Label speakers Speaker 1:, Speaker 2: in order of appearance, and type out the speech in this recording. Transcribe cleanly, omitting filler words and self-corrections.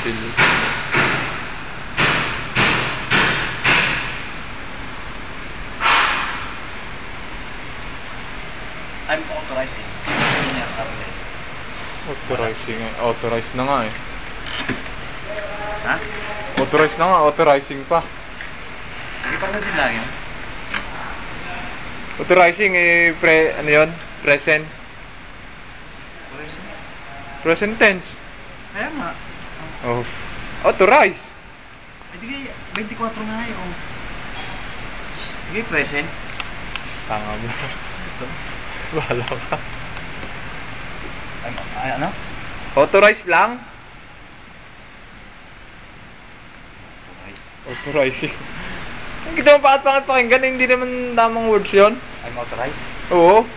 Speaker 1: Still.
Speaker 2: I'm authorizing. Engineer Arnel.
Speaker 1: Authorized na nga eh.
Speaker 2: Ha?
Speaker 1: Authorized na nga, authorizing pa.
Speaker 2: Hindi pa na din lang yun.
Speaker 1: Authorizing eh, ano yun? Present. Present tense.
Speaker 2: Kaya nga.
Speaker 1: Oh. Authorized.
Speaker 2: Ay, di 24 nga eh. Oh. Sige, present.
Speaker 1: Tanga mo. Bahala ka.
Speaker 2: Ay, ano?
Speaker 1: Authorized lang? Authorizing. Ang kita mo pangat pakinggan, hindi naman tamang words yun.
Speaker 2: I'm authorized?
Speaker 1: Oo.